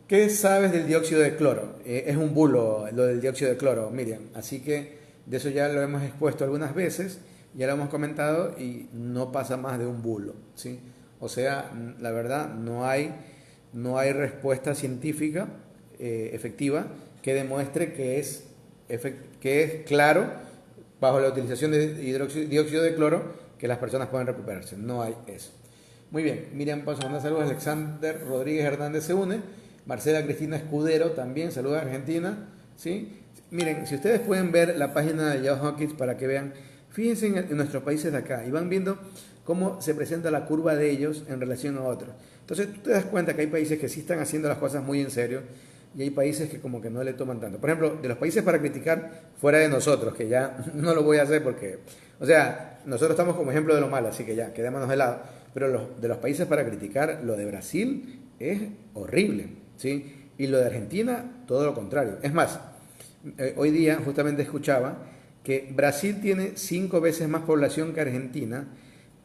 ¿qué sabes del dióxido de cloro? Es un bulo lo del dióxido de cloro, Miriam. Así que de eso ya lo hemos expuesto algunas veces. Ya lo hemos comentado y no pasa más de un bulo, ¿sí? O sea, la verdad, no hay respuesta científica efectiva que demuestre que es claro, bajo la utilización de dióxido de cloro, que las personas pueden recuperarse. No hay eso. Muy bien, Miriam Ponce manda saludos, Alexander Rodríguez Hernández se une, Marcela Cristina Escudero también, saludos a Argentina, ¿sí? Miren, si ustedes pueden ver la página de Yahoo Hawkins para que vean. Fíjense en nuestros países de acá y van viendo cómo se presenta la curva de ellos en relación a otros. Entonces tú te das cuenta que hay países que sí están haciendo las cosas muy en serio y hay países que como que no le toman tanto. Por ejemplo, de los países para criticar fuera de nosotros, que ya no lo voy a hacer porque, o sea, nosotros estamos como ejemplo de lo malo, así que ya, quedémonos de lado. Pero de los países para criticar, lo de Brasil es horrible, ¿sí? Y lo de Argentina, todo lo contrario. Es más, hoy día justamente escuchaba que Brasil tiene 5 veces más población que Argentina,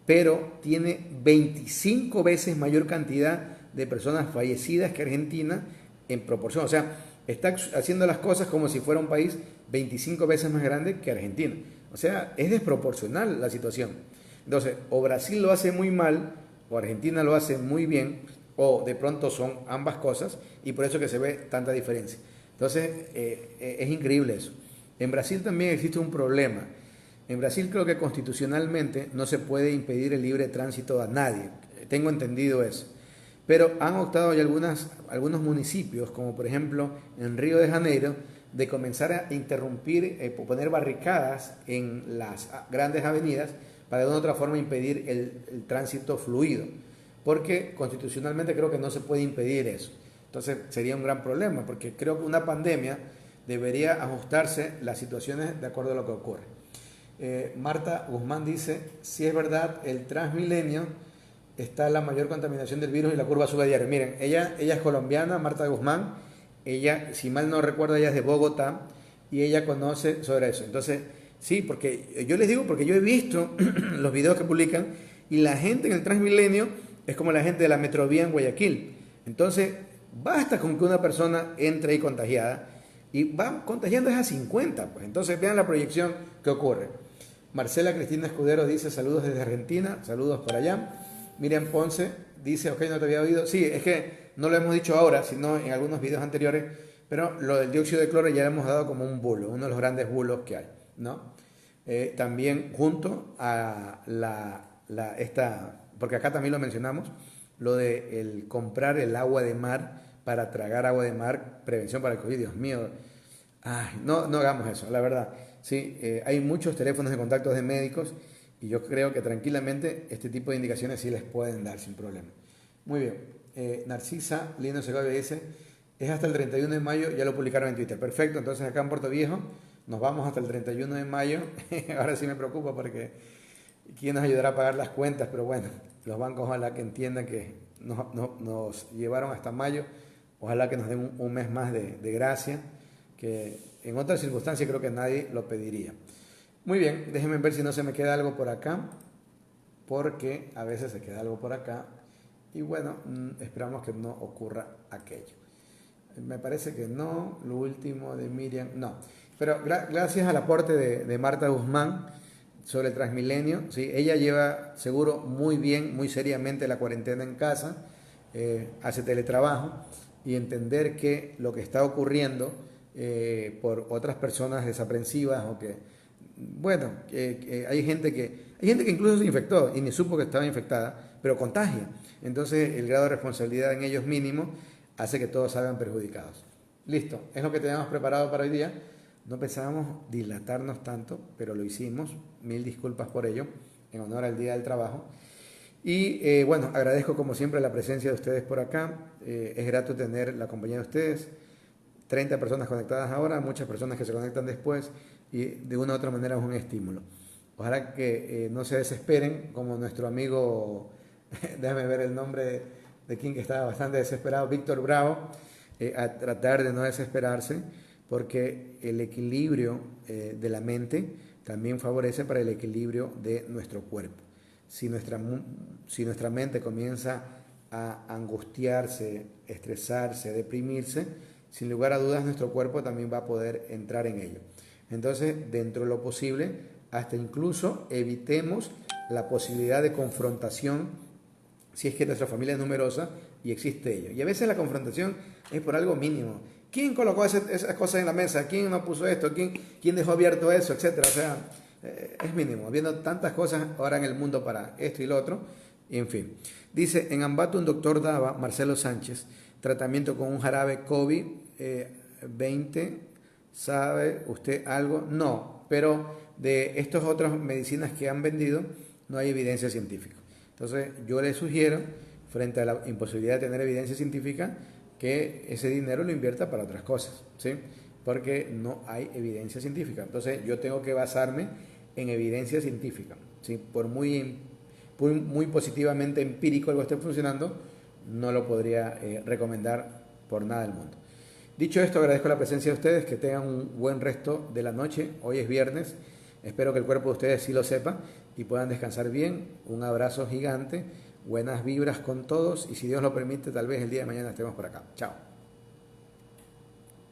pero tiene 25 veces mayor cantidad de personas fallecidas que Argentina en proporción. O sea, está haciendo las cosas como si fuera un país 25 veces más grande que Argentina. O sea, es desproporcional la situación. Entonces, o Brasil lo hace muy mal, o Argentina lo hace muy bien, o de pronto son ambas cosas, y por eso que se ve tanta diferencia. Entonces, es increíble eso. En Brasil también existe un problema. En Brasil creo que constitucionalmente no se puede impedir el libre tránsito a nadie. Tengo entendido eso. Pero han optado ya algunos municipios, como por ejemplo en Río de Janeiro, de comenzar a interrumpir, poner barricadas en las grandes avenidas para de una u otra forma impedir el tránsito fluido. Porque constitucionalmente creo que no se puede impedir eso. Entonces sería un gran problema, porque creo que una pandemia debería ajustarse las situaciones de acuerdo a lo que ocurre. Marta Guzmán dice, si es verdad, el Transmilenio está la mayor contaminación del virus y la curva sube a diario. Miren, ella es colombiana, Marta Guzmán, ella, si mal no recuerdo, ella es de Bogotá y ella conoce sobre eso. Entonces, sí, porque yo les digo, porque yo he visto los videos que publican y la gente en el Transmilenio es como la gente de la Metrovía en Guayaquil. Entonces, basta con que una persona entre ahí contagiada y va contagiando a 50, pues. Entonces vean la proyección que ocurre. Marcela Cristina Escudero dice saludos desde Argentina, saludos por allá. Miriam Ponce dice, ok, no te había oído. Sí, es que no lo hemos dicho ahora, sino en algunos videos anteriores, pero lo del dióxido de cloro ya lo hemos dado como un bulo, uno de los grandes bulos que hay, ¿no? También junto a porque acá también lo mencionamos, lo de el comprar el agua de mar para tragar agua de mar, prevención para el COVID, Dios mío. Ay, no hagamos eso, la verdad. Sí, hay muchos teléfonos de contactos de médicos y yo creo que tranquilamente este tipo de indicaciones sí les pueden dar sin problema. Muy bien. Narcisa Lino Segovia dice, es hasta el 31 de mayo, ya lo publicaron en Twitter. Perfecto, entonces acá en Puerto Viejo nos vamos hasta el 31 de mayo. Ahora sí me preocupa porque quién nos ayudará a pagar las cuentas, pero bueno, los bancos ojalá que entiendan que nos llevaron hasta mayo Ojalá que nos den un mes más de gracia, que en otras circunstancias creo que nadie lo pediría. Muy bien, déjenme ver si no se me queda algo por acá, porque a veces se queda algo por acá y bueno, esperamos que no ocurra aquello. Me parece que no, lo último de Miriam, no. Pero gracias al aporte de Marta Guzmán sobre el Transmilenio, ¿sí? Ella lleva seguro muy bien, muy seriamente la cuarentena en casa, hace teletrabajo y entender que lo que está ocurriendo por otras personas desaprensivas o que, bueno, hay gente que incluso se infectó y ni supo que estaba infectada, pero contagia. Entonces el grado de responsabilidad en ellos mínimo hace que todos salgan perjudicados. Listo, es lo que teníamos preparado para hoy día. No pensábamos dilatarnos tanto, pero lo hicimos. Mil disculpas por ello, en honor al Día del Trabajo. Y bueno, agradezco como siempre la presencia de ustedes por acá. Es grato tener la compañía de ustedes. 30 personas conectadas ahora, muchas personas que se conectan después y de una u otra manera es un estímulo. Ojalá que no se desesperen como nuestro amigo, déjame ver el nombre de quien que estaba bastante desesperado, Víctor Bravo, a tratar de no desesperarse porque el equilibrio de la mente también favorece para el equilibrio de nuestro cuerpo. Si nuestra mente comienza a angustiarse, estresarse, deprimirse, sin lugar a dudas nuestro cuerpo también va a poder entrar en ello. Entonces, dentro de lo posible, hasta incluso evitemos la posibilidad de confrontación si es que nuestra familia es numerosa y existe ello. Y a veces la confrontación es por algo mínimo. ¿Quién colocó esas cosas en la mesa? ¿Quién no puso esto? ¿Quién dejó abierto eso? Etcétera. O sea, es mínimo. Habiendo tantas cosas ahora en el mundo para esto y lo otro. En fin. Dice, en Ambato un doctor daba, Marcelo Sánchez, tratamiento con un jarabe COVID-20. ¿Sabe usted algo? No, pero de estas otras medicinas que han vendido no hay evidencia científica. Entonces yo le sugiero, frente a la imposibilidad de tener evidencia científica, que ese dinero lo invierta para otras cosas, ¿sí? Porque no hay evidencia científica. Entonces yo tengo que basarme en evidencia científica, ¿sí? Por muy positivamente empírico algo esté funcionando, no lo podría recomendar por nada del mundo. Dicho esto, agradezco la presencia de ustedes, que tengan un buen resto de la noche. Hoy es viernes, espero que el cuerpo de ustedes sí lo sepa y puedan descansar bien. Un abrazo gigante, buenas vibras con todos y si Dios lo permite, tal vez el día de mañana estemos por acá. Chao.